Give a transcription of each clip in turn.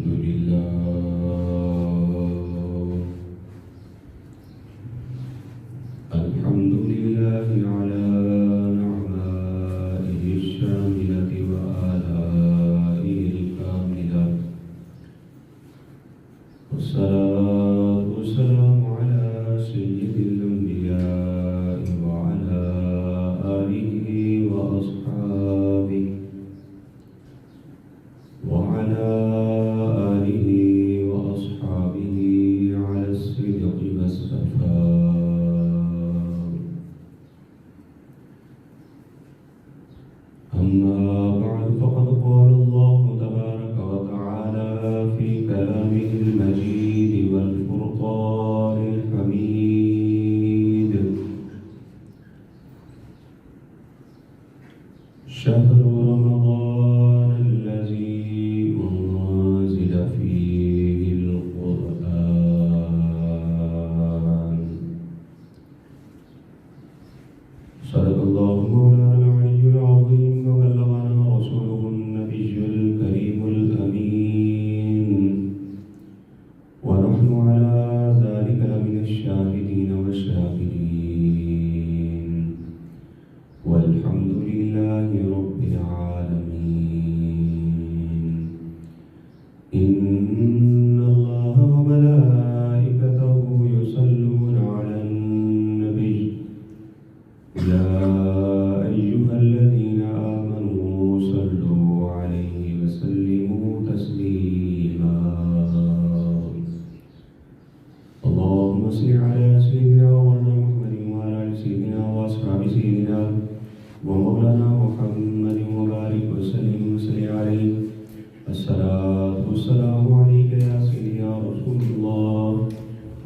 الحمد لله على نعمائه الشاملة وآلائه الكاملة، والصلاة والسلام على سيد الأنبياء وعلى آله وأصحابه على الصدق والصفاء. أما بعد، فقد قال الله تبارك وتعالى في كلامه المجيد والفرقان الحميد: شهر رمضان الذي أنزل فيه القرآن. صدق الله مولانا العلي العظيم، وبلغنا رسوله النبي الكريم الأمين، ونحن على ذلك لمن الشاهدين والشاكرين، والحمد لله رب العالمين. إن الله وملائكته يصلون على النبي، يا أيها الذين آمنوا صلوا عليه وسلموا تسليما. اللهم صل على سيدنا محمد وعلى آل سيدنا وأصحاب سيدنا ومولانا محمد وبارك وسلم عليه. الصلاة والسلام عليك يا سيدي يا رسول الله،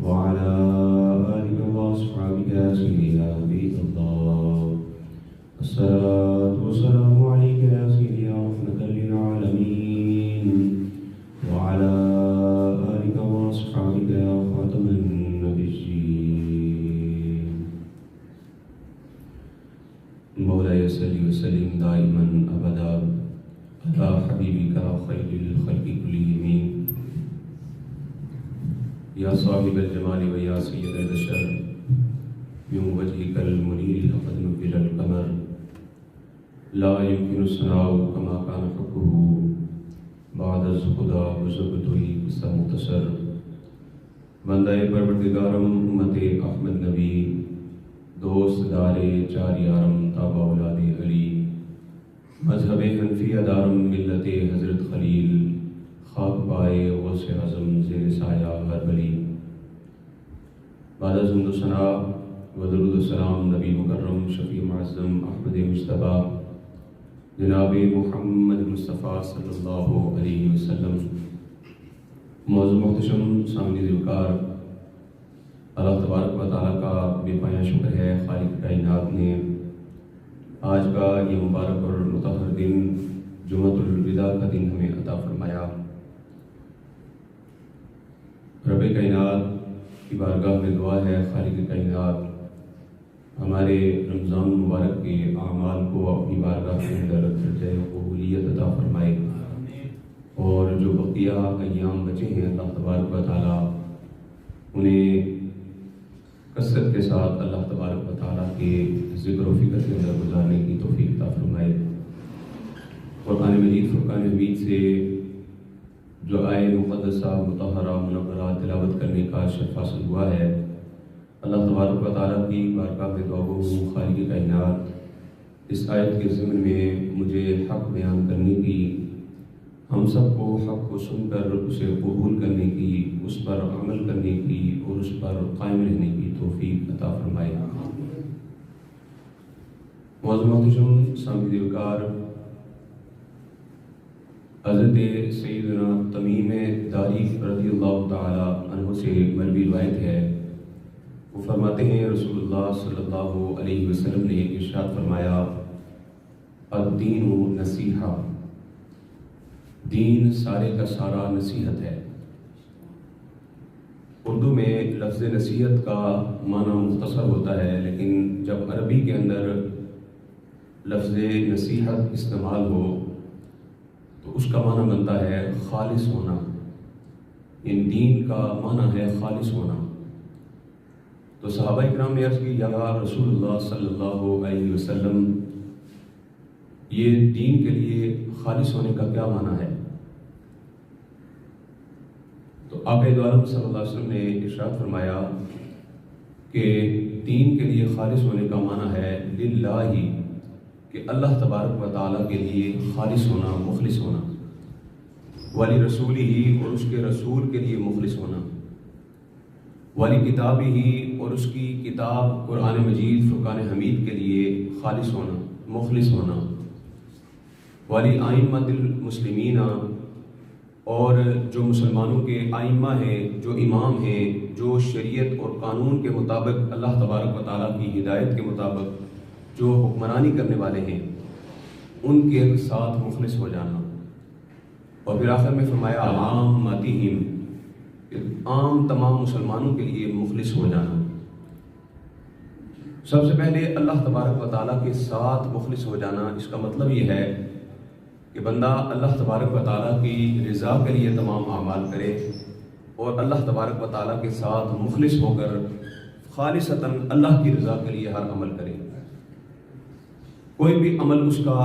وعلى آلك وأصحابك يا سيدي يا حبيب الله. الصلاة والسلام عليك يا سيدي يا رحمة للعالمين، وعلى آلك وأصحابك يا خاتم النبيين. مولاي صل وسلم دائما أبدا على حبيبك خير الخلق كلهم، يا صاحب الجمال ويا سيد البشر، من وجهك المنير لقد نبل القمر، لا يمكن الثناء كما كان حقه بعد الخدا بزبطه قصہ مختصر. بندہ پروردگارم امت احمد نبی، دوست دارے چار یارم تابع اولاد علی، مذہب حنفی دارم ملت حضرت خلیل، خاک پائے غوث اعظم زیر سایہ ہر بلی. بعد از حمد و ثنا و درود و سلام نبی مکرم شفیع معظم احمد مجتبیٰ جناب محمد مصطفیٰ صلی اللہ علیہ وسلم. معزز محتشم سامعین ذوالوقار، اللہ تبارک و تعالیٰ کا بے پایہ شکر ہے، خالق کائنات نے آج کا یہ مبارک اور مطہر دن جمعۃ الوداع کا دن ہمیں عطا فرمایا. رب کائنات کی بارگاہ میں دعا ہے، خالق کائنات ہمارے رمضان مبارک کے اعمال کو اپنی بارگاہ کے اندر درجہ قبولیت عطا فرمائے، اور جو بقیہ ایام بچے ہیں اللہ تبارک و تعالیٰ انہیں کثرت کے ساتھ اللہ تبارک و تعالیٰ کے ذکر و فکر کے اندر گزارنے کی توفیق عطا فرمائے. قرآن مجید فرقان حمید سے جو آئے مقدسہ مطہرہ منورہ تلاوت کرنے کا شرف حاصل ہوا ہے، اللہ تبارک و تعالیٰ کی بارگاہ میں دعا گو ہوں، خالق کائنات اس آیت کے ضمن میں مجھے حق بیان کرنے کی، ہم سب کو حق کو سن کر اسے قبول کرنے کی، اس پر عمل کرنے کی اور اس پر قائم رہنے کی توفیق عطا فرمائے. معزز محتشم سامعین ذوالوقار، حضرت سیدنا تمیم داری رضی اللہ تعالی عنہ سے مروی روایت ہے، وہ فرماتے ہیں رسول اللہ صلی اللہ علیہ وسلم نے ارشاد فرمایا: الدین نصیحہ، دین سارے کا سارا نصیحت ہے. اردو میں لفظ نصیحت کا معنی مختصر ہوتا ہے، لیکن جب عربی کے اندر لفظ نصیحت استعمال ہو تو اس کا معنی بنتا ہے خالص ہونا، ان دین کا معنی ہے خالص ہونا۔ تو صحابہ کرام نے عرض کی یا رسول اللہ صلی اللہ علیہ وسلم، یہ دین کے لیے خالص ہونے کا کیا معنی ہے؟ تو آقا دو عالم صلی اللہ علیہ وسلم نے ارشاد فرمایا کہ دین کے لیے خالص ہونے کا معنی ہے للہ، کہ اللہ تبارک و تعالیٰ کے لیے خالص ہونا، مخلص ہونا، ولی رسولہ، اور اس کے رسول کے لیے مخلص ہونا، ولی کتابہ، اور اس کی کتاب قرآن مجید فرقان حمید کے لیے خالص ہونا، مخلص ہونا، ولی ائمۃ المسلمین، اور جو مسلمانوں کے ائمہ ہیں، جو امام ہیں، جو شریعت اور قانون کے مطابق اللہ تبارک و تعالیٰ کی ہدایت کے مطابق جو حکمرانی کرنے والے ہیں، ان کے ساتھ مخلص ہو جانا۔ اور پھر آخر میں فرمایا عامتہم، کہ عام تمام مسلمانوں کے لیے مخلص ہو جانا۔ سب سے پہلے اللہ تبارک و تعالیٰ کے ساتھ مخلص ہو جانا، اس کا مطلب یہ ہے کہ بندہ اللہ تبارک و تعالیٰ کی رضا کے لیے تمام اعمال کرے، اور اللہ تبارک و تعالیٰ کے ساتھ مخلص ہو کر خالصتاً اللہ کی رضا کے لیے ہر عمل کرے۔ کوئی بھی عمل اس کا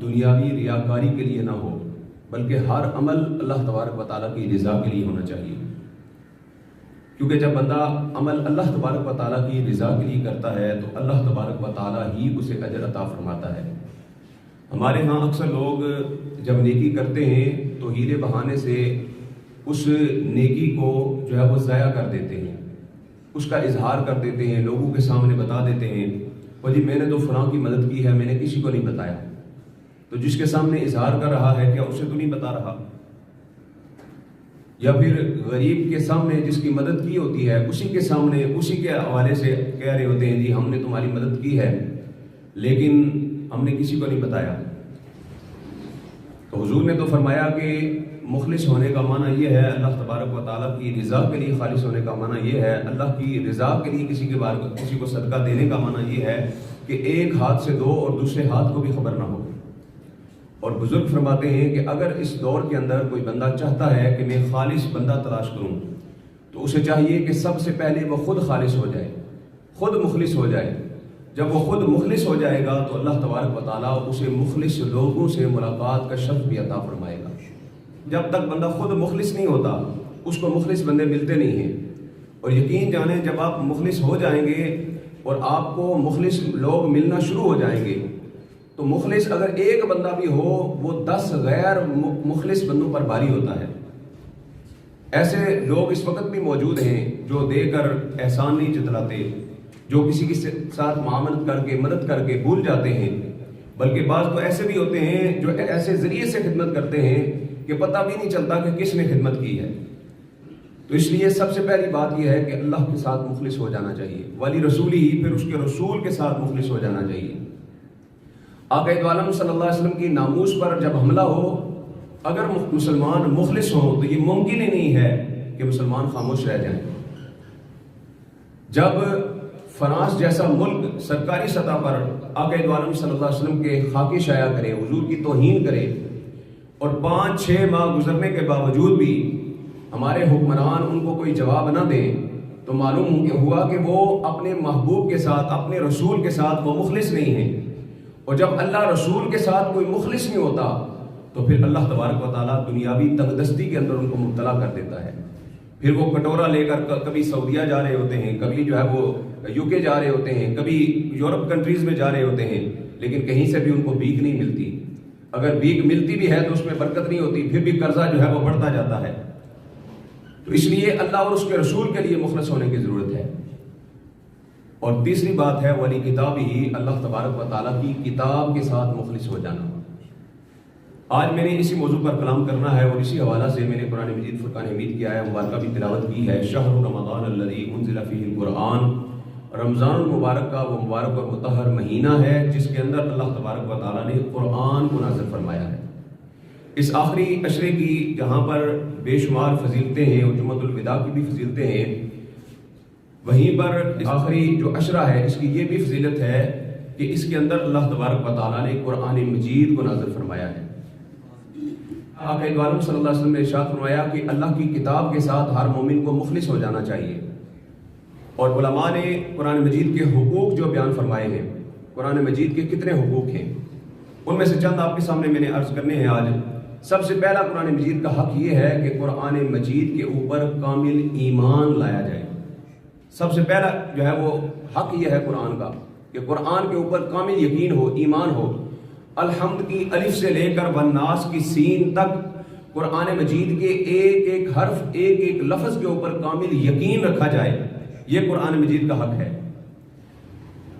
دنیاوی ریاکاری کے لیے نہ ہو، بلکہ ہر عمل اللہ تبارک و تعالیٰ کی رضا کے لیے ہونا چاہیے، کیونکہ جب بندہ عمل اللہ تبارک و تعالیٰ کی رضا کے لیے کرتا ہے تو اللہ تبارک و تعالیٰ ہی اسے اجر عطا فرماتا ہے۔ ہمارے ہاں اکثر لوگ جب نیکی کرتے ہیں تو ہیلے بہانے سے اس نیکی کو جو ہے وہ ضائع کر دیتے ہیں، اس کا اظہار کر دیتے ہیں، لوگوں کے سامنے بتا دیتے ہیں، اور جی میں نے تو فلاں کی مدد کی ہے، میں نے کسی کو نہیں بتایا۔ تو جس کے سامنے اظہار کر رہا ہے کیا اسے تو نہیں بتا رہا؟ یا پھر غریب کے سامنے جس کی مدد کی ہوتی ہے اسی کے سامنے اسی کے حوالے سے کہہ رہے ہوتے ہیں جی ہم نے تمہاری مدد کی ہے لیکن ہم نے کسی کو نہیں بتایا۔ تو حضور نے تو فرمایا کہ مخلص ہونے کا معنی یہ ہے، اللہ تبارک و تعالیٰ کی رضا کے لیے خالص ہونے کا معنی یہ ہے، اللہ کی رضا کے لیے کسی کو صدقہ دینے کا معنی یہ ہے کہ ایک ہاتھ سے دو اور دوسرے ہاتھ کو بھی خبر نہ ہو۔ اور بزرگ فرماتے ہیں کہ اگر اس دور کے اندر کوئی بندہ چاہتا ہے کہ میں خالص بندہ تلاش کروں تو اسے چاہیے کہ سب سے پہلے وہ خود خالص ہو جائے، خود مخلص ہو جائے۔ جب وہ خود مخلص ہو جائے گا تو اللہ تبارک و تعالیٰ اسے مخلص لوگوں سے ملاقات کا شرف بھی عطا فرمائے گا۔ جب تک بندہ خود مخلص نہیں ہوتا اس کو مخلص بندے ملتے نہیں ہیں، اور یقین جانیں جب آپ مخلص ہو جائیں گے اور آپ کو مخلص لوگ ملنا شروع ہو جائیں گے تو مخلص اگر ایک بندہ بھی ہو وہ 10 غیر مخلص بندوں پر بھاری ہوتا ہے۔ ایسے لوگ اس وقت بھی موجود ہیں جو دے کر احسان نہیں جتلاتے، جو کسی کے ساتھ معاملت کر کے مدد کر کے بھول جاتے ہیں، بلکہ بعض تو ایسے بھی ہوتے ہیں جو ایسے ذریعے سے خدمت کرتے ہیں کہ پتہ بھی نہیں چلتا کہ کس نے خدمت کی ہے۔ تو اس لیے سب سے پہلی بات یہ ہے کہ اللہ کے ساتھ مخلص ہو جانا چاہیے، ولی رسول ہی، پھر اس کے رسول کے ساتھ مخلص ہو جانا چاہیے۔ آقا دو عالم صلی اللہ علیہ وسلم کی ناموس پر جب حملہ ہو، اگر مسلمان مخلص ہوں تو یہ ممکن ہی نہیں ہے کہ مسلمان خاموش رہ جائیں۔ جب فرانس جیسا ملک سرکاری سطح پر آقا دو عالم صلی اللہ علیہ وسلم کے خاکے شائع کرے، حضور کی توہین کرے، اور 5-6 ماہ گزرنے کے باوجود بھی ہمارے حکمران ان کو کوئی جواب نہ دیں تو معلوم ہوا کہ وہ اپنے محبوب کے ساتھ، اپنے رسول کے ساتھ وہ مخلص نہیں ہیں۔ اور جب اللہ رسول کے ساتھ کوئی مخلص نہیں ہوتا تو پھر اللہ تبارک و تعالیٰ دنیاوی تنگدستی کے اندر ان کو مبتلا کر دیتا ہے۔ پھر وہ کٹورا لے کر کبھی سعودیہ جا رہے ہوتے ہیں، کبھی جو ہے وہ UK جا رہے ہوتے ہیں، کبھی یورپ کنٹریز میں جا رہے ہوتے ہیں، لیکن کہیں سے بھی ان کو بھیک نہیں ملتی۔ اگر بھیک ملتی بھی ہے تو اس میں برکت نہیں ہوتی، پھر بھی قرضہ جو ہے وہ بڑھتا جاتا ہے۔ تو اس لیے اللہ اور اس کے رسول کے لیے مخلص ہونے کی ضرورت ہے۔ اور تیسری بات ہے ولی کتاب ہی، اللہ تبارک و تعالیٰ کی کتاب کے ساتھ مخلص ہو جانا۔ آج میں نے اسی موضوع پر کلام کرنا ہے اور اسی حوالہ سے میں نے قرآن مجید فرقان حمید کی آیہ مبارکہ بھی تلاوت کی ہے۔ شہر رمضان الذی انزل فیہ القرآن، رمضان المبارک کا وہ مبارک اور مطہر مہینہ ہے جس کے اندر اللہ تبارک و تعالیٰ نے قرآن کو نازل فرمایا ہے۔ اس آخری عشرے کی جہاں پر بے شمار فضیلتیں ہیں اور جمعۃ الوداع کی بھی فضیلتیں ہیں، وہیں پر آخری جو عشرہ ہے اس کی یہ بھی فضیلت ہے کہ اس کے اندر اللہ تبارک و تعالیٰ نے قرآن مجید کو نازل فرمایا ہے۔ آقا دو عالم صلی اللہ علیہ وسلم نے ارشاد فرمایا کہ اللہ کی کتاب کے ساتھ ہر مومن کو مخلص ہو جانا چاہیے. اور علماء نے قرآن مجید کے حقوق جو بیان فرمائے ہیں، قرآن مجید کے کتنے حقوق ہیں، ان میں سے چند آپ کے سامنے میں نے عرض کرنے ہیں آج. سب سے پہلا قرآن مجید کا حق یہ ہے کہ قرآن مجید کے اوپر کامل ایمان لایا جائے. سب سے پہلا جو ہے وہ حق یہ ہے قرآن کا کہ قرآن کے اوپر کامل یقین ہو، ایمان ہو. الحمد کی الف سے لے کر والناس کی سین تک قرآن مجید کے ایک ایک حرف، ایک ایک لفظ کے اوپر کامل یقین رکھا جائے، یہ قرآن مجید کا حق ہے.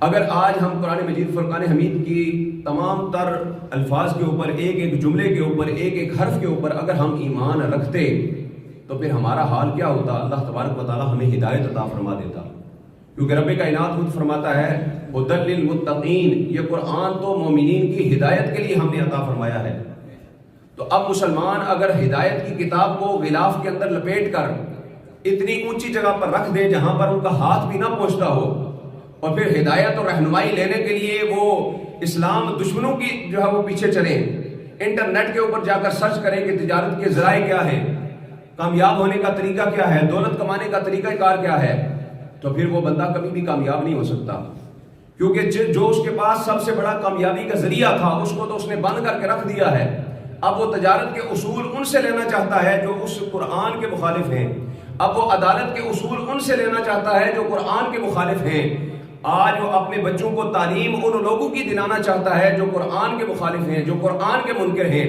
اگر آج ہم قرآن مجید فرقان حمید کی تمام تر الفاظ کے اوپر، ایک ایک جملے کے اوپر، ایک ایک حرف کے اوپر اگر ہم ایمان رکھتے تو پھر ہمارا حال کیا ہوتا؟ اللہ تبارک و تعالی ہمیں ہدایت عطا فرما دیتا. کیونکہ رب کائنات خود فرماتا ہے ھدی للمتقین، یہ قرآن تو مومنین کی ہدایت کے لیے ہم نے عطا فرمایا ہے. تو اب مسلمان اگر ہدایت کی کتاب کو غلاف کے اندر لپیٹ کر اتنی اونچی جگہ پر رکھ دیں جہاں پر ان کا ہاتھ بھی نہ پہنچتا ہو، اور پھر ہدایت اور رہنمائی لینے کے لیے وہ اسلام دشمنوں کی جو ہے وہ پیچھے چلیں، انٹرنیٹ کے اوپر جا کر سرچ کریں کہ تجارت کے ذرائع کیا ہیں، کامیاب ہونے کا طریقہ کیا ہے، دولت کمانے کا طریقہ کار کیا ہے، تو پھر وہ بندہ کبھی بھی کامیاب نہیں ہو سکتا. کیونکہ جو اس کے پاس سب سے بڑا کامیابی کا ذریعہ تھا اس کو تو اس نے بند کر کے رکھ دیا ہے. اب وہ تجارت کے اصول ان سے لینا چاہتا ہے جو اس قرآن کے مخالف ہیں. اب وہ عدالت کے اصول ان سے لینا چاہتا ہے جو قرآن کے مخالف ہیں. آج وہ اپنے بچوں کو تعلیم ان لوگوں کی دلانا چاہتا ہے جو قرآن کے مخالف ہیں، جو قرآن کے منکر ہیں.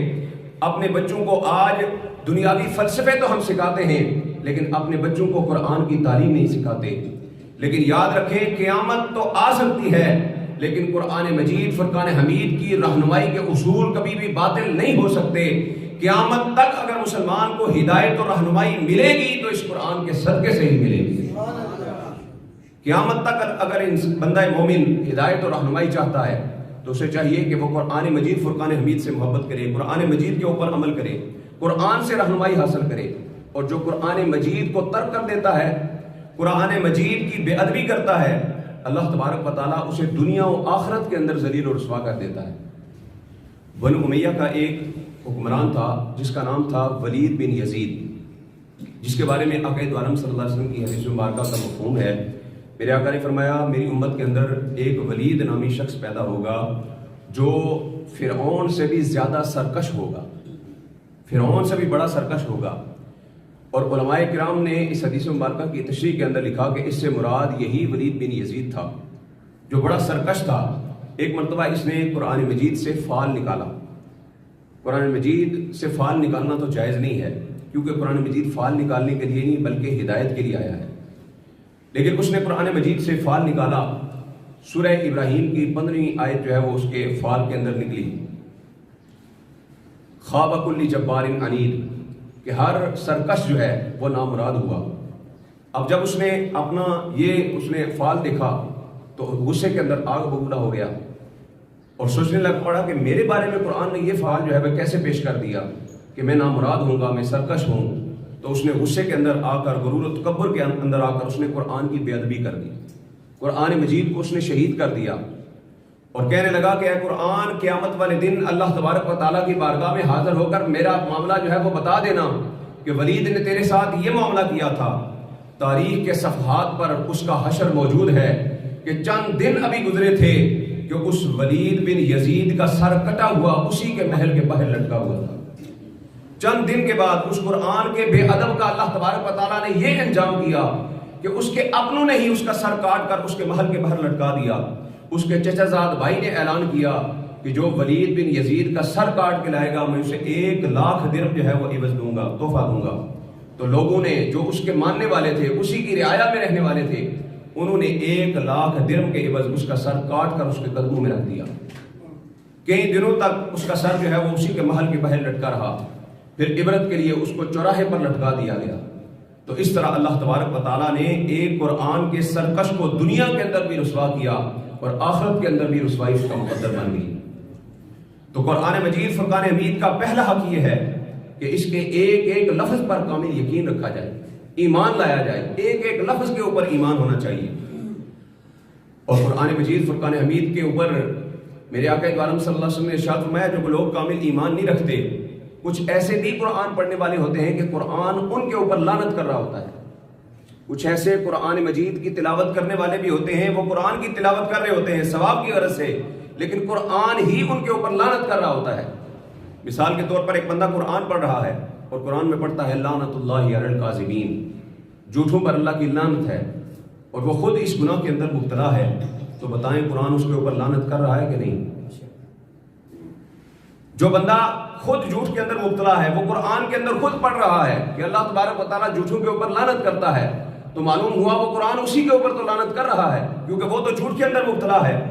اپنے بچوں کو آج دنیاوی فلسفے تو ہم سکھاتے ہیں لیکن اپنے بچوں کو قرآن کی تعلیم نہیں سکھاتے. لیکن یاد رکھیں قیامت تو آ سکتی ہے لیکن قرآن مجید فرقان حمید کی رہنمائی کے اصول کبھی بھی باطل نہیں ہو سکتے. قیامت تک اگر مسلمان کو ہدایت اور رہنمائی ملے گی تو اس قرآن کے صدقے سے ہی ملے گی. قیامت تک اگر بندہ مومن ہدایت اور رہنمائی چاہتا ہے تو اسے چاہیے کہ وہ قرآن مجید فرقان حمید سے محبت کرے، قرآن مجید کے اوپر عمل کرے، قرآن سے رہنمائی حاصل کرے. اور جو قرآن مجید کو ترک کر دیتا ہے، قرآن مجید کی بے ادبی کرتا ہے، اللہ تبارک و تعالیٰ اسے دنیا و آخرت کے اندر ذلیل و رسوا کر دیتا ہے. بنو امیہ کا ایک حکمران تھا جس کا نام تھا ولید بن یزید، جس کے بارے میں آقا دو عالم صلی اللہ علیہ وسلم کی حدیث مبارکہ کا مفہوم ہے. میرے آقا نے فرمایا میری امت کے اندر ایک ولید نامی شخص پیدا ہوگا جو فرعون سے بھی زیادہ سرکش ہوگا، فرعون سے بھی بڑا سرکش ہوگا. اور علماء کرام نے اس حدیث مبارکہ کی تشریح کے اندر لکھا کہ اس سے مراد یہی ولید بن یزید تھا جو بڑا سرکش تھا. ایک مرتبہ اس نے قرآن مجید سے فال نکالا. قرآن مجید سے فال نکالنا تو جائز نہیں ہے کیونکہ قرآن مجید فال نکالنے کے لیے نہیں بلکہ ہدایت کے لیے آیا ہے. لیکن اس نے قرآن مجید سے فال نکالا. سورہ ابراہیم کی 15ویں آیت جو ہے وہ اس کے فال کے اندر نکلی، خواب کل جبار عنید، کہ ہر سرکش جو ہے وہ نامراد ہوا. اب جب اس نے اپنا اس نے فال دیکھا تو غصے کے اندر آگ بگولا ہو گیا اور سوچنے لگ پڑا کہ میرے بارے میں قرآن نے یہ فال جو ہے وہ کیسے پیش کر دیا کہ میں نامراد ہوں گا، میں سرکش ہوں. تو اس نے غصے کے اندر آ کر، غرور و تکبر کے اندر آ کر اس نے قرآن کی بے ادبی کر دی. قرآن مجید کو اس نے شہید کر دیا اور کہنے لگا کہ اے قرآن، قیامت والے دن اللہ تبارک و تعالیٰ کی بارگاہ میں حاضر ہو کر میرا معاملہ جو ہے وہ بتا دینا کہ ولید نے تیرے ساتھ یہ معاملہ کیا تھا. تاریخ کے صفحات پر اس کا حشر موجود ہے کہ چند دن ابھی گزرے تھے کہ اس ولید بن یزید کا سر کٹا ہوا اسی کے محل کے باہر لٹکا ہوا تھا. چند دن کے بعد اس قرآن کے بے ادب کا اللہ تبارک و تعالیٰ نے یہ انجام کیا کہ اس کے اپنوں نے ہی اس کا سر کاٹ کر اس کے محل کے باہر لٹکا دیا. اس کے چچا زاد بھائی نے اعلان کیا کہ جو ولید بن یزید کا سر کاٹ کے لائے گا میں اسے 1,00,000 درہم جو ہے وہ عوض دوں گا، تحفہ دوں گا. تو لوگوں نے جو اس کے ماننے والے تھے، اسی کی رعایا میں رہنے والے تھے، انہوں نے 1,00,000 درہم کے عوض اس کا سر کاٹ کر اس کے قدموں میں رکھ دیا. کئی دنوں تک اس کا سر جو ہے وہ اسی کے محل کے باہر لٹکا رہا. پھر عبرت کے لیے اس کو چوراہے پر لٹکا دیا گیا. تو اس طرح اللہ تبارک و تعالیٰ نے ایک قرآن کے سرکش کو دنیا کے اندر بھی رسوا کیا اور آخرت کے اندر بھی رسوائی اس کا مقدر بن گئی. تو قرآن مجید فرقان حمید کا پہلا حق یہ ہے کہ اس کے ایک ایک لفظ پر کامل یقین رکھا جائے، ایمان لایا جائے. ایک ایک لفظ کے اوپر ایمان ہونا چاہیے. اور قرآن مجید فرقان حمید کے اوپر میرے آقا دو عالم صلی اللہ علیہ وسلم نے ارشاد فرمایا جو لوگ کامل ایمان نہیں رکھتے کچھ ایسے بھی قرآن پڑھنے والے ہوتے ہیں کہ قرآن ان کے اوپر لعنت کر رہا ہوتا ہے. کچھ ایسے قرآن مجید کی تلاوت کرنے والے بھی ہوتے ہیں، وہ قرآن کی تلاوت کر رہے ہوتے ہیں ثواب کی غرض سے، لیکن قرآن ہی ان کے اوپر لعنت کر رہا ہوتا ہے. مثال کے طور پر ایک بندہ قرآن پڑھ رہا ہے اور قرآن میں پڑھتا ہے لعنت اللہ علی الکاذبین، جھوٹوں پر اللہ کی لعنت ہے، اور وہ خود اس گناہ کے اندر مبتلا ہے، تو بتائیں قرآن اس کے اوپر لعنت کر رہا ہے کہ نہیں؟ جو بندہ خود جھوٹ کے اندر مبتلا ہے، وہ قرآن کے اندر خود پڑھ رہا ہے کہ اللہ تبارک و تعالیٰ جھوٹوں کے اوپر لعنت کرتا ہے، تو معلوم ہوا وہ قرآن اسی کے اوپر تو لعنت کر رہا ہے، کیونکہ وہ تو جھوٹ کے اندر مبتلا ہے.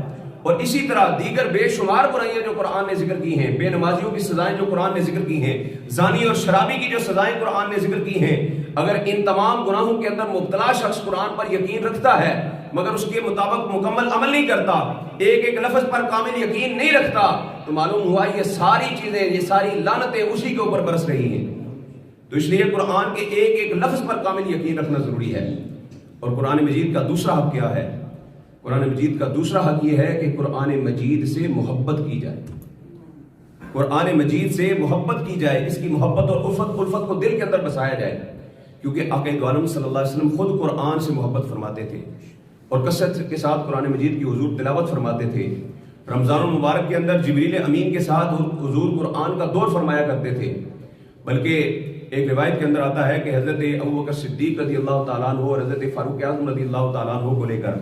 اور اسی طرح دیگر بے شمار برائیاں جو قرآن نے ذکر کی ہیں، بے نمازیوں کی سزائیں جو قرآن نے ذکر کی ہیں، زانی اور شرابی کی جو سزائیں قرآن نے ذکر کی ہیں، اگر ان تمام گناہوں کے اندر مبتلا شخص قرآن پر یقین رکھتا ہے مگر اس کے مطابق مکمل عمل نہیں کرتا، ایک ایک لفظ پر کامل یقین نہیں رکھتا، تو معلوم ہوا یہ ساری چیزیں، یہ ساری لعنتیں اسی کے اوپر برس رہی ہیں. تو اس لیے قرآن کے ایک ایک لفظ پر کامل یقین رکھنا ضروری ہے. اور قرآن مجید کا دوسرا حق کیا ہے؟ قرآن مجید کا دوسرا حق یہ ہے کہ قرآن مجید سے محبت کی جائے. قرآن مجید سے محبت کی جائے، اس کی محبت اور الفت کو دل کے اندر بسایا جائے، کیونکہ آقا دو عالم صلی اللہ علیہ وسلم خود قرآن سے محبت فرماتے تھے اور کثرت کے ساتھ قرآن مجید کی حضور تلاوت فرماتے تھے. رمضان المبارک کے اندر جبریل امین کے ساتھ حضور قرآن کا دور فرمایا کرتے تھے. بلکہ ایک روایت کے اندر آتا ہے کہ حضرت ابوبکر صدیق رضی اللہ تعالیٰ عنہ اور حضرت فاروق اعظم رضی اللہ تعالیٰ عنہ کو لے کر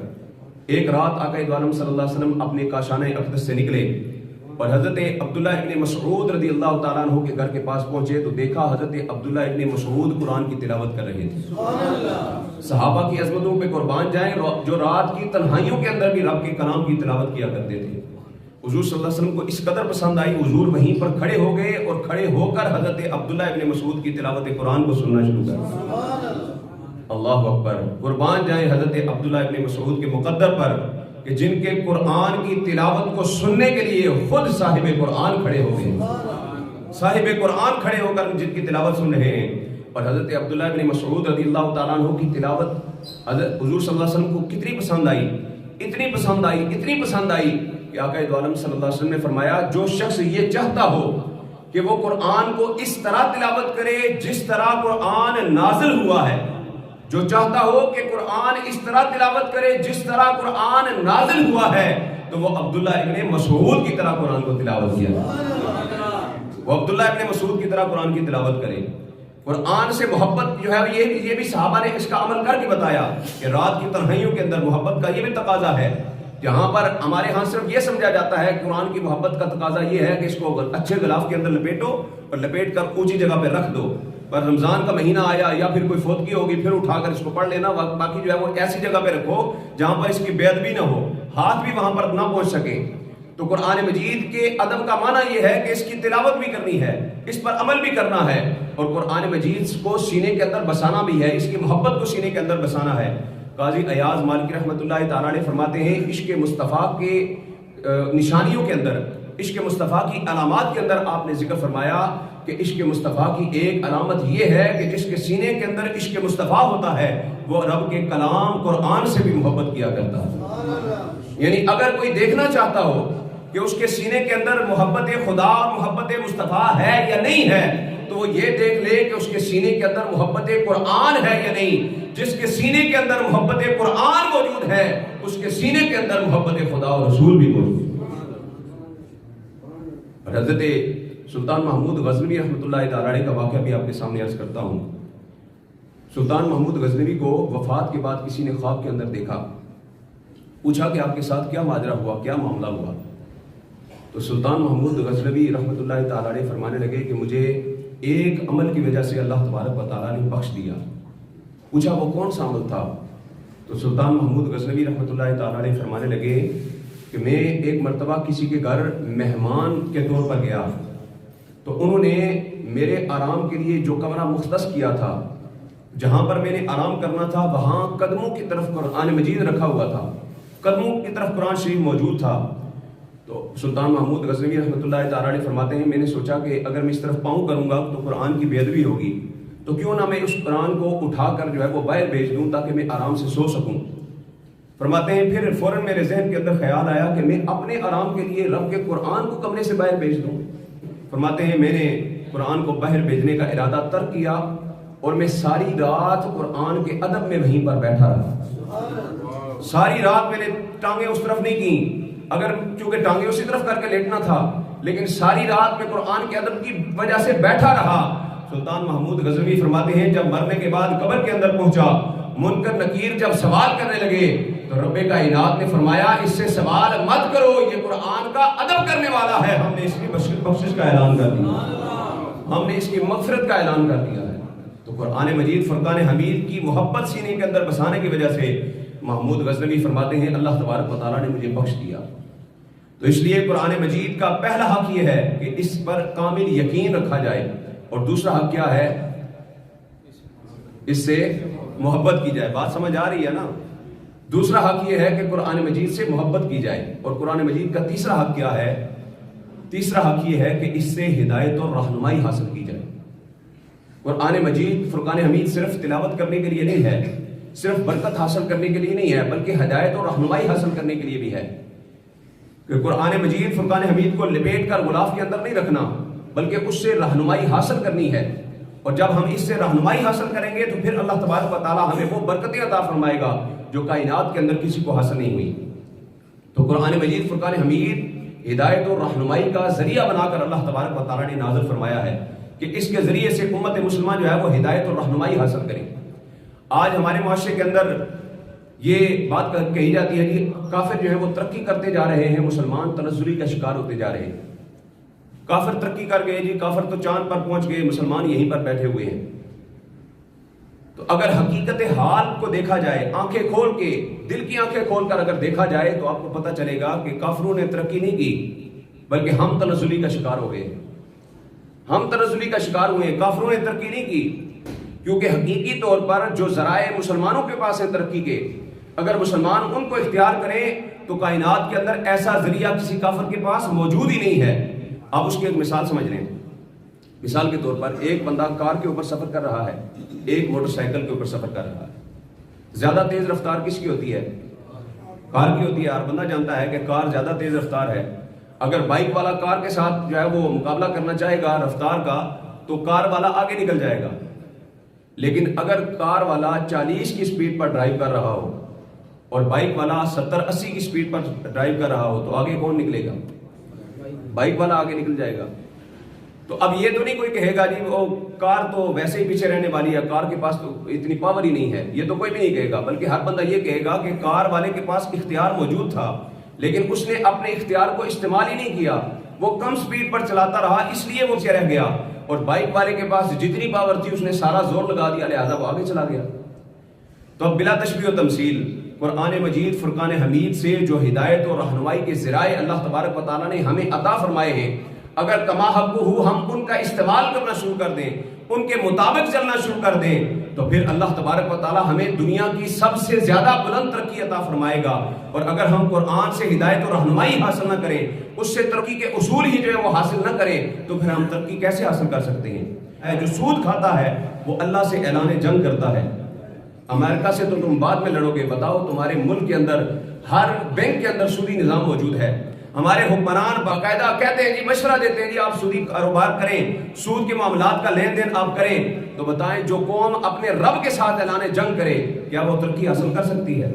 ایک رات آقا دو عالم صلی اللہ علیہ وسلم اپنے کاشانہ اقدس سے نکلے اور حضرت عبداللہ ابن مسعود رضی اللہ تعالیٰ عنہ کے گھر کے پاس پہنچے تو دیکھا حضرت عبداللہ ابن مسعود قرآن کی تلاوت کر رہے تھے. صحابہ کی عظمتوں پہ قربان جائیں جو رات کی تنہائیوں کے اندر بھی رب کے کلام کی تلاوت کیا کرتے تھے. حضور صلی اللہ علیہ وسلم کو اس قدر پسند آئی، حضور وہیں پر کھڑے ہو گئے اور کھڑے ہو کر حضرت عبداللہ ابن مسعود کی تلاوت قرآن کو سننا شروع کر. اللہ اکبر، قربان جائیں حضرت عبداللہ ابن مسعود کے مقدر پر کہ جن کے قرآن کی تلاوت کو سننے کے لیے خود صاحب قرآن کھڑے ہو گئے، صاحب قرآن کھڑے ہو کر جن کی تلاوت سن رہے ہیں. اور حضرت عبداللہ ابن مسعود رضی اللہ تعالیٰ عنہ کی تلاوت حضور صلی اللہ علیہ وسلم کو کتنی پسند آئی، اتنی پسند آئی، اتنی پسند آئی کہ آقا دو عالم صلی اللہ علیہ وسلم نے فرمایا جو شخص یہ چاہتا ہو کہ وہ قرآن کو اس طرح تلاوت کرے جس طرح قرآن نازل ہوا ہے، جو چاہتا ہو کہ قرآن اس طرح تلاوت کرے جس طرح قرآن نازل ہوا ہے، تو وہ عبداللہ ابن مسعود کی طرح قرآن کو تلاوت کیا، وہ عبداللہ ابن مسعود کی طرح قرآن کی تلاوت کرے. قرآن سے محبت جو ہے یہ بھی صحابہ نے اس کا عمل کر کے بتایا کہ رات کی تنہائیوں کے اندر محبت کا یہ بھی تقاضا ہے. جہاں پر ہمارے ہاں صرف یہ سمجھا جاتا ہے قرآن کی محبت کا تقاضا یہ ہے کہ اس کو اچھے غلاف کے اندر لپیٹو اور لپیٹ کر اونچی جگہ پہ رکھ دو، پر رمضان کا مہینہ آیا یا پھر کوئی فوتگی ہوگی پھر اٹھا کر اس کو پڑھ لینا، باقی جو ہے وہ ایسی جگہ پہ رکھو جہاں پر اس کی بے ادبی نہ ہو، ہاتھ بھی وہاں پر نہ پہنچ سکے. تو قرآن مجید کے ادب کا معنی یہ ہے کہ اس کی تلاوت بھی کرنی ہے، اس پر عمل بھی کرنا ہے، اور قرآن مجید کو سینے کے اندر بسانا بھی ہے، اس کی محبت کو سینے کے اندر بسانا ہے. قاضی ایاز مالکی رحمۃ اللہ تعالیٰ نے فرماتے ہیں عشق مصطفیٰ کے نشانیوں کے اندر، عشق مصطفیٰ کی علامات کے اندر آپ نے ذکر فرمایا کہ عشق مصطفیٰ کی ایک علامت یہ ہے کہ جس کے سینے کے اندر عشق مصطفیٰ ہوتا ہے وہ رب کے کلام قرآن سے بھی محبت کیا کرتا ہے. یعنی اگر کوئی دیکھنا چاہتا ہو کہ اس کے سینے کے اندر محبت خدا اور محبت مصطفیٰ ہے یا نہیں ہے تو وہ یہ دیکھ لے کہ اس کے سینے کے اندر محبت قرآن ہے یا نہیں. جس کے سینے کے اندر محبت قرآن موجود ہے اس کے سینے کے اندر محبت خدا اور رسول بھی موجود ہے. اور حضرت سلطان محمود غزنوی رحمۃ اللہ تعالیٰ علیہ کا واقعہ بھی آپ کے سامنے عرض کرتا ہوں. سلطان محمود غزنوی کو وفات کے بعد کسی نے خواب کے اندر دیکھا، پوچھا کہ آپ کے ساتھ کیا ماجرا ہوا، کیا معاملہ ہوا. تو سلطان محمود غزنوی رحمۃ اللہ تعالیٰ علیہ فرمانے لگے کہ مجھے ایک عمل کی وجہ سے اللہ تبارک و تعالیٰ نے بخش دیا. پوچھا وہ کون سا عمل تھا؟ تو سلطان محمود غزنوی رحمۃ اللہ تعالیٰ علیہ فرمانے لگے کہ میں ایک مرتبہ کسی کے گھر مہمان کے طور پر گیا تو انہوں نے میرے آرام کے لیے جو کمرہ مختص کیا تھا، جہاں پر میں نے آرام کرنا تھا وہاں قدموں کی طرف قرآن مجید رکھا ہوا تھا، قدموں کی طرف قرآن شریف موجود تھا. تو سلطان محمود غزنوی رحمۃ اللہ تعالیٰ علیہ فرماتے ہیں میں نے سوچا کہ اگر میں اس طرف پاؤں کروں گا تو قرآن کی بے ادبی ہوگی، تو کیوں نہ میں اس قرآن کو اٹھا کر جو ہے وہ باہر بھیج دوں تاکہ میں آرام سے سو سکوں. فرماتے ہیں پھر فوراً میرے ذہن کے اندر خیال آیا کہ میں اپنے آرام کے لیے رب کے قرآن کو کمرے سے باہر بھیج دوں. فرماتے ہیں میں نے قرآن کو باہر بھیجنے کا ارادہ ترک کیا اور میں ساری رات قرآن کے ادب میں وہیں پر بیٹھا رہا. ساری رات میں نے ٹانگیں اس طرف نہیں کی، اگر چونکہ ٹانگیں اسی طرف کر کے لیٹنا تھا، لیکن ساری رات میں قرآن کے ادب کی وجہ سے بیٹھا رہا. سلطان محمود غزنوی فرماتے ہیں جب مرنے کے بعد قبر کے اندر پہنچا، منکر نکیر جب سوال کرنے لگے تو رب کائنات نے فرمایا اس سے سوال مت کرو، یہ قرآن کا ادب کرنے والا ہے. ہم نے اس کی بخشش کا اعلان کر دیا، ہم نے اس کی مغفرت کا اعلان کر دیا ہے. تو قرآن مجید فرقان حمید کی محبت سینے کے اندر بسانے کی وجہ سے محمود غزنوی فرماتے ہیں اللہ تبارک و تعالیٰ نے مجھے بخش دیا. تو اس لیے قرآن مجید کا پہلا حق یہ ہے کہ اس پر کامل یقین رکھا جائے، اور دوسرا حق کیا ہے؟ اس سے محبت کی جائے. بات سمجھ آ رہی ہے نا؟ دوسرا حق یہ ہے کہ قرآن مجید سے محبت کی جائے. اور قرآن مجید کا تیسرا حق کیا ہے؟ تیسرا حق یہ ہے کہ اس سے ہدایت اور رہنمائی حاصل کی جائے. قرآن مجید فرقان حمید صرف تلاوت کرنے کے لیے نہیں ہے، صرف برکت حاصل کرنے کے لیے نہیں ہے، بلکہ ہدایت اور رہنمائی حاصل کرنے کے لیے بھی ہے. کہ قرآن مجید فرقان حمید کو لپیٹ کر غلاف کے اندر نہیں رکھنا، بلکہ اس سے رہنمائی حاصل کرنی ہے. اور جب ہم اس سے رہنمائی حاصل کریں گے تو پھر اللہ تبارک و تعالیٰ ہمیں وہ برکتیں عطا فرمائے گا جو کائنات کے اندر کسی کو حاصل نہیں ہوئی. تو قرآن مجید فرقان حمید ہدایت اور رہنمائی کا ذریعہ بنا کر اللہ تبارک و تعالیٰ نے نازل فرمایا ہے کہ اس کے ذریعے سے امت مسلمان جو ہے وہ ہدایت اور رہنمائی حاصل کرے. آج ہمارے معاشرے کے اندر یہ بات کہی جاتی ہے کہ کافر جو ہے وہ ترقی کرتے جا رہے ہیں، مسلمان تنزلی کا شکار ہوتے جا رہے ہیں. کافر ترقی کر گئے جی، کافر تو چاند پر پہنچ گئے، مسلمان یہیں پر بیٹھے ہوئے ہیں. تو اگر حقیقت حال کو دیکھا جائے، آنکھیں کھول کے، دل کی آنکھیں کھول کر اگر دیکھا جائے تو آپ کو پتہ چلے گا کہ کافروں نے ترقی نہیں کی، بلکہ ہم تنزلی کا شکار ہو گئے. ہم تنزلی کا شکار ہوئے، کافروں نے ترقی نہیں کی. کیونکہ حقیقی طور پر جو ذرائع مسلمانوں کے پاس ہیں ترقی کے، اگر مسلمان ان کو اختیار کریں تو کائنات کے اندر ایسا ذریعہ کسی کافر کے پاس موجود ہی نہیں ہے. آپ اس کی ایک مثال سمجھ لیں. مثال کے طور پر ایک بندہ کار کے اوپر سفر کر رہا ہے، ایک موٹر سائیکل کے اوپر سفر کر رہا ہے. زیادہ تیز رفتار کس کی ہوتی ہے؟ کار کی ہوتی ہے. ہر بندہ جانتا ہے کہ کار زیادہ تیز رفتار ہے. اگر بائک والا کار کے ساتھ جو ہے وہ مقابلہ کرنا چاہے گا رفتار کا تو کار والا آگے نکل جائے گا. لیکن اگر کار والا 40 کی سپیڈ پر ڈرائیو کر رہا ہو اور بائک والا 70-80 کی سپیڈ پر ڈرائیو کر رہا ہو تو آگے کون نکلے گا؟ بائک والا آگے نکل جائے گا. تو اب یہ تو نہیں کوئی کہے گا جی وہ کار تو ویسے ہی پیچھے رہنے والی ہے، کار کے پاس تو اتنی پاور ہی نہیں ہے. یہ تو کوئی بھی نہیں کہے گا، بلکہ ہر بندہ یہ کہے گا کہ کار والے کے پاس اختیار موجود تھا لیکن اس نے اپنے اختیار کو استعمال ہی نہیں کیا، وہ کم سپیڈ پر چلاتا رہا، اس لیے وہ پیچھے رہ گیا. اور بائک والے کے پاس جتنی پاور تھی اس نے سارا زور لگا دیا، لہذا وہ آگے چلا گیا. تو اب بلا تشبیہ و تمثیل قرآن مجید فرقان حمید سے جو ہدایت اور رہنمائی کے ذرائع اللہ تبارک و تعالیٰ نے ہمیں عطا فرمائے ہیں، اگر کما حقہ ہم ان کا استعمال کرنا شروع کر دیں، ان کے مطابق چلنا شروع کر دیں، تو پھر اللہ تبارک و تعالیٰ ہمیں دنیا کی سب سے زیادہ بلند ترقی عطا فرمائے گا. اور اگر ہم قرآن سے ہدایت اور رہنمائی حاصل نہ کریں، اس سے ترقی کے اصول ہی جو ہے وہ حاصل نہ کریں، تو پھر ہم ترقی کیسے حاصل کر سکتے ہیں؟ جو سود کھاتا ہے وہ اللہ سے اعلان جنگ کرتا ہے. امریکہ سے تو تم بعد میں لڑو گے، بتاؤ تمہارے ملک کے اندر ہر بینک کے اندر سودی نظام موجود ہے. ہمارے حکمران باقاعدہ کہتے ہیں جی، مشورہ دیتے ہیں جی آپ سودی کاروبار کریں، سود کے معاملات کا لین دین آپ کریں. تو بتائیں جو قوم اپنے رب کے ساتھ اعلان جنگ کرے کیا وہ ترقی حاصل کر سکتی ہے؟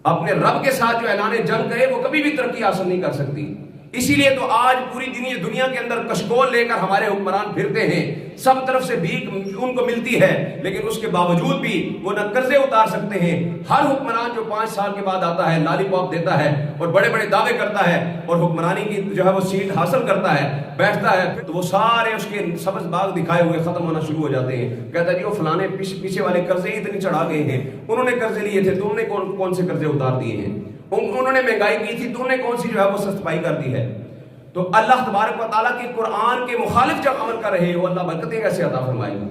اپنے رب کے ساتھ جو اعلان جنگ کرے وہ کبھی بھی ترقی حاصل نہیں کر سکتی. اسی لیے تو آج پوری دنیا کے اندر کشکول لے کر ہمارے حکمران پھرتے ہیں، سب طرف سے بھیک ان کو ملتی ہے، لیکن اس کے باوجود بھی وہ نہ قرضے اتار سکتے ہیں. ہر حکمران جو 5 سال کے بعد آتا ہے لالی پاپ دیتا ہے اور بڑے بڑے دعوے کرتا ہے اور حکمرانی کی جو ہے وہ سیٹ حاصل کرتا ہے، بیٹھتا ہے، تو وہ سارے اس کے سبز باغ دکھائے ہوئے ختم ہونا شروع ہو جاتے ہیں. کہتا ہے جی وہ فلانے پیچھے والے قرضے اتنے چڑھا گئے ہیں، انہوں نے قرضے لیے تھے، تم نے کون سے قرضے اتار دیے ہیں، انہوں نے مہنگائی کی تھی، تم نے کون سی جو ہے وہ سستائی کر دی ہے. تو اللہ تبارک و تعالیٰ کے قرآن کے مخالف جب عمل کر رہے ہو، اللہ برکتیں کیسے عطا فرمائے گا؟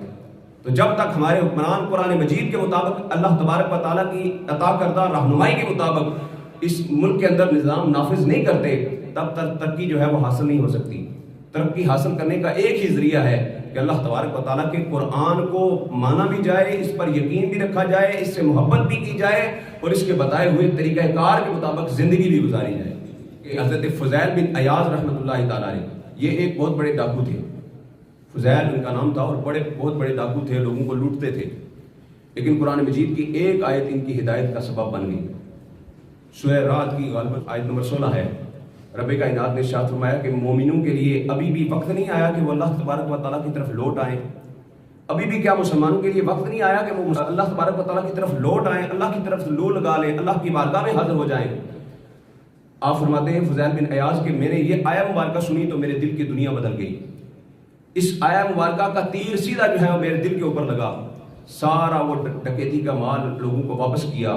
تو جب تک ہمارے حکمران قرآن مجید کے مطابق اللہ تبارک و تعالیٰ کی عطا کردہ رہنمائی کے مطابق اس ملک کے اندر نظام نافذ نہیں کرتے، تب تک ترقی جو ہے وہ حاصل نہیں ہو سکتی. ترقی حاصل کرنے کا ایک ہی ذریعہ ہے کہ اللہ تبارک و تعالیٰ کے قرآن کو مانا بھی جائے، اس پر یقین بھی رکھا جائے، اس سے محبت بھی کی جائے اور اس کے بتائے ہوئے طریقہ کار کے مطابق زندگی بھی گزاری جائے. کہ حضرت فضیل بن عیاض رحمۃ اللہ تعالیٰ علیہ یہ ایک بہت بڑے ڈاکو تھے. فضیل ان کا نام تھا اور بہت بڑے ڈاکو تھے، لوگوں کو لوٹتے تھے، لیکن قرآن مجید کی ایک آیت ان کی ہدایت کا سبب بن گئی۔ سورہ رعد کی غالباً آیت نمبر 16 ہے۔ رب کائنات نے ارشاد فرمایا کہ مومنوں کے لیے ابھی بھی وقت نہیں آیا کہ وہ اللہ تبارک و تعالیٰ کی طرف لوٹ آئیں۔ ابھی بھی کیا مسلمانوں کے لیے وقت نہیں آیا کہ وہ اللہ تبارک و تعالیٰ کی طرف لوٹ آئیں، اللہ کی طرف لو لگا لیں، اللہ کی بارگاہ میں حاضر ہو جائیں۔ آپ فرماتے ہیں فضیل بن ایاز کہ میں نے یہ آیہ مبارکہ سنی تو میرے دل کی دنیا بدل گئی۔ اس آیہ مبارکہ کا تیر سیدھا جو ہے وہ میرے دل کے اوپر لگا، سارا وہ ڈکیتی کا مال لوگوں کو واپس کیا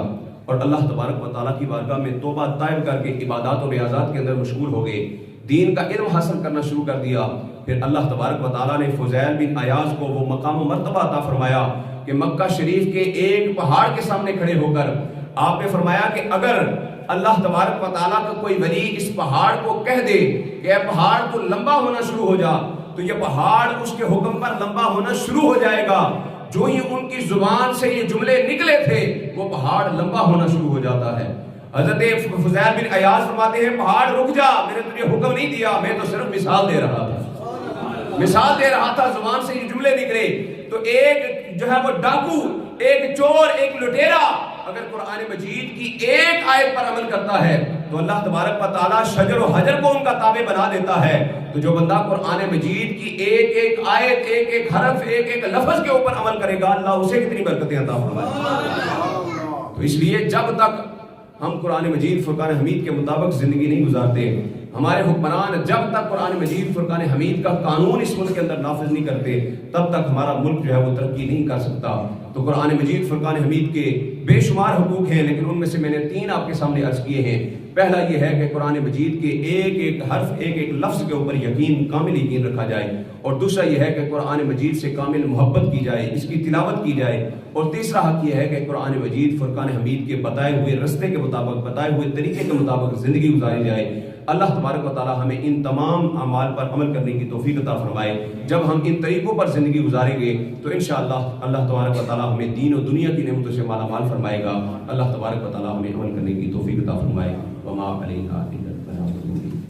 اور اللہ تبارک و تعالیٰ کی بارگاہ میں توبہ طائب کر کے عبادات اور ریاضات کے اندر مشغول ہو گئے، دین کا علم حاصل کرنا شروع کر دیا۔ پھر اللہ تبارک و تعالیٰ نے فضیل بن ایاز کو وہ مقام و مرتبہ عطا فرمایا کہ مکہ شریف کے ایک پہاڑ کے سامنے کھڑے ہو کر آپ نے فرمایا کہ اگر اللہ تبارک و تعالیٰ کا کوئی ولی اس پہاڑ کو کہہ دے کہ اے پہاڑ تو لمبا ہونا شروع ہو جا، تو یہ پہاڑ اس کے حکم پر لمبا ہونا شروع ہو جائے گا۔ جو ہی ان کی زبان سے یہ جملے نکلے تھے وہ پہاڑ لمبا ہونا شروع ہو جاتا ہے۔ حضرت فضیل بن ایاز فرماتے ہیں پہاڑ رک جا، میں نے تجھے حکم نہیں دیا، میں تو صرف مثال دے رہا تھا، زبان سے یہ جملے نکلے۔ تو ایک جو ہے وہ ڈاکو، ایک چور، ایک لٹیرا اگر قرآن مجید کی ایک آیت پر عمل کرتا ہے تو اللہ تبارک و تعالیٰ شجر و حجر کو ان کا تابع بنا دیتا ہے۔ تو جو بندہ قرآن مجید کی ایک ایک آیت، ایک ایک حرف، ایک ایک لفظ کے اوپر عمل کرے گا، اللہ اسے کتنی برکتیں عطا فرمائے۔ تو اس لیے جب تک ہم قرآن مجید فرقان حمید کے مطابق زندگی نہیں گزارتے، ہمارے حکمران جب تک قرآن مجید فرقان حمید کا قانون اس ملک کے اندر نافذ نہیں کرتے، تب تک ہمارا ملک جو ہے وہ ترقی نہیں کر سکتا۔ تو قرآن مجید فرقان حمید کے بے شمار حقوق ہیں، لیکن ان میں سے میں نے 3 آپ کے سامنے عرض کیے ہیں۔ پہلا یہ ہے کہ قرآن مجید کے ایک ایک حرف، ایک ایک لفظ کے اوپر کامل یقین رکھا جائے، اور دوسرا یہ ہے کہ قرآن مجید سے کامل محبت کی جائے، اس کی تلاوت کی جائے، اور تیسرا حق یہ ہے کہ قرآن مجید فرقان حمید کے بتائے ہوئے رستے کے مطابق، بتائے ہوئے طریقے کے مطابق زندگی گزاری جائے۔ اللہ تبارک و تعالی ہمیں ان تمام اعمال پر عمل کرنے کی توفیق عطا فرمائے۔ جب ہم ان طریقوں پر زندگی گزاریں گے تو انشاءاللہ اللہ تبارک و تعالی ہمیں دین و دنیا کی نعمتوں سے مالا مال فرمائے گا۔ اللہ تبارک و تعالی ہمیں عمل کرنے کی توفیق عطا فرمائے۔ وما علینا الا البلاغ المبین۔